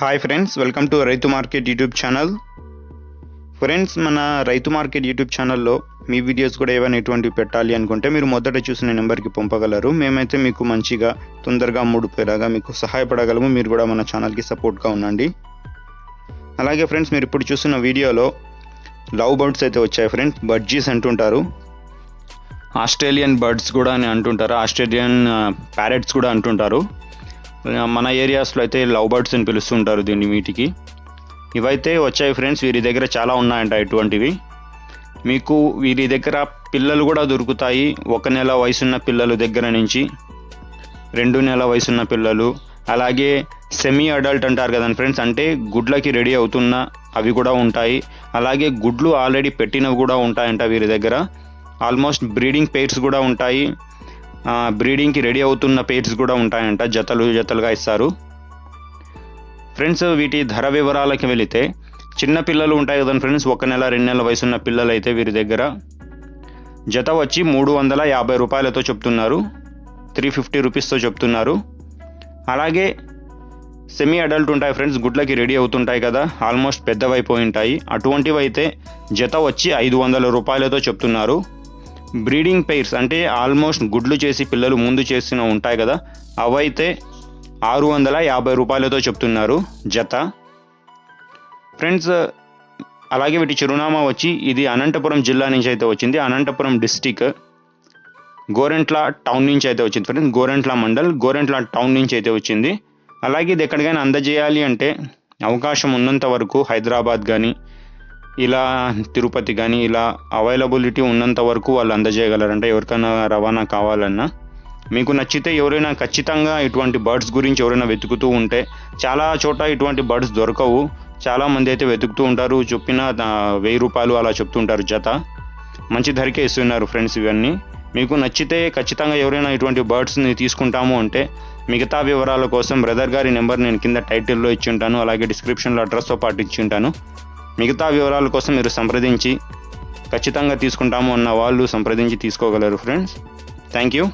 Hi friends, welcome to రైతు market YouTube channel. Friends, మన రైతు మార్కెట్ యూట్యూబ్ ఛానల్లో మీ వీడియోస్ కూడా ఏమైనా ఎటువంటివి పెట్టాలి అనుకుంటే మీరు మొదట చూసిన నెంబర్కి పంపగలరు. మేమైతే మీకు మంచిగా తొందరగా అమ్ముడుపోయేలాగా మీకు సహాయపడగలము. మీరు కూడా మన ఛానల్కి సపోర్ట్గా ఉండండి. అలాగే ఫ్రెండ్స్, మీరు ఇప్పుడు చూస్తున్న వీడియోలో లవ్ బర్డ్స్ అయితే వచ్చాయి ఫ్రెండ్స్. బడ్జీస్ అంటుంటారు, ఆస్ట్రేలియన్ బర్డ్స్ కూడా అని అంటుంటారు, ఆస్ట్రేలియన్ ప్యారెట్స్ కూడా అంటుంటారు. మన ఏరియాస్లో అయితే లవ్ బర్డ్స్ అని పిలుస్తుంటారు దీన్ని. వీటికి ఇవైతే వచ్చాయి ఫ్రెండ్స్. వీరి దగ్గర చాలా ఉన్నాయంట ఇటువంటివి. మీకు వీరి దగ్గర పిల్లలు కూడా దొరుకుతాయి. 1 నెల వయసున్న పిల్లలు దగ్గర నుంచి 2 నెలల వయసున్న పిల్లలు, అలాగే సెమీ అడల్ట్ అంటారు కదండి ఫ్రెండ్స్, అంటే గుడ్లకి రెడీ అవుతున్న అవి కూడా ఉంటాయి. అలాగే గుడ్లు ఆల్రెడీ పెట్టినవి కూడా ఉంటాయంట వీరి దగ్గర. ఆల్మోస్ట్ బ్రీడింగ్ పెయిర్స్ కూడా ఉంటాయి, బ్రీడింగ్కి రెడీ అవుతున్న పెయిర్స్ కూడా ఉంటాయంట. జతలుగా ఇస్తారు ఫ్రెండ్స్. వీటి ధర వివరాలకి వెళితే, చిన్న పిల్లలు ఉంటాయి కదండి ఫ్రెండ్స్, 1 నెల 2 నెలల వయసున్న పిల్లలు అయితే వీరి దగ్గర జత వచ్చి 350 రూపాయలతో చెప్తున్నారు, 350 రూపీస్తో చెప్తున్నారు. అలాగే సెమీ అడల్ట్ ఉంటాయి ఫ్రెండ్స్, గుడ్లకి రెడీ అవుతుంటాయి కదా, ఆల్మోస్ట్ పెద్దవైపోయి ఉంటాయి. అటువంటివి అయితే జత వచ్చి 500 రూపాయలతో చెప్తున్నారు. బ్రీడింగ్ పెయిర్స్ అంటే ఆల్మోస్ట్ గుడ్లు చేసి పిల్లలు ముందు చేసిన ఉంటాయి కదా, అవైతే 650 రూపాయలతో చెప్తున్నారు జత ఫ్రెండ్స్. అలాగే వీటి చిరునామా వచ్చి, ఇది అనంతపురం జిల్లా నుంచి అయితే వచ్చింది. అనంతపురం డిస్టిక్ గోరెంట్ల టౌన్ నుంచి అయితే వచ్చింది ఫ్రెండ్స్. గోరెంట్ల మండల్, గోరెంట్ల టౌన్ నుంచి అయితే వచ్చింది. అలాగే ఇది ఎక్కడికైనా అందజేయాలి అంటే అవకాశం ఉన్నంత వరకు హైదరాబాద్ కానీ ఇలా తిరుపతి కానీ ఇలా అవైలబిలిటీ ఉన్నంత వరకు వాళ్ళు అందజేయగలరంటే. ఎవరికైనా రవాణా కావాలన్నా, మీకు నచ్చితే ఎవరైనా ఖచ్చితంగా ఇటువంటి బర్డ్స్ గురించి ఎవరైనా వెతుకుతూ ఉంటే, చాలా చోట ఇటువంటి బర్డ్స్ దొరకవు. చాలామంది అయితే వెతుకుతూ ఉంటారు, చొప్పిన 1000 రూపాయలు అలా చెప్తుంటారు జత. మంచి ధరకే ఇస్తున్నారు ఫ్రెండ్స్ ఇవన్నీ. మీకు నచ్చితే ఖచ్చితంగా ఎవరైనా ఇటువంటి బర్డ్స్ని తీసుకుంటాము అంటే, మిగతా వివరాల కోసం బ్రదర్ గారి నెంబర్ నేను కింద టైటిల్లో ఇచ్చి ఉంటాను, అలాగే డిస్క్రిప్షన్లో అడ్రస్తో పాటు ఇచ్చి ఉంటాను. మిగతా వివరాల కోసం మీరు సంప్రదించి ఖచ్చితంగా తీసుకుంటాము అన్న వాళ్ళు సంప్రదించి తీసుకోగలరు ఫ్రెండ్స్. Thank you.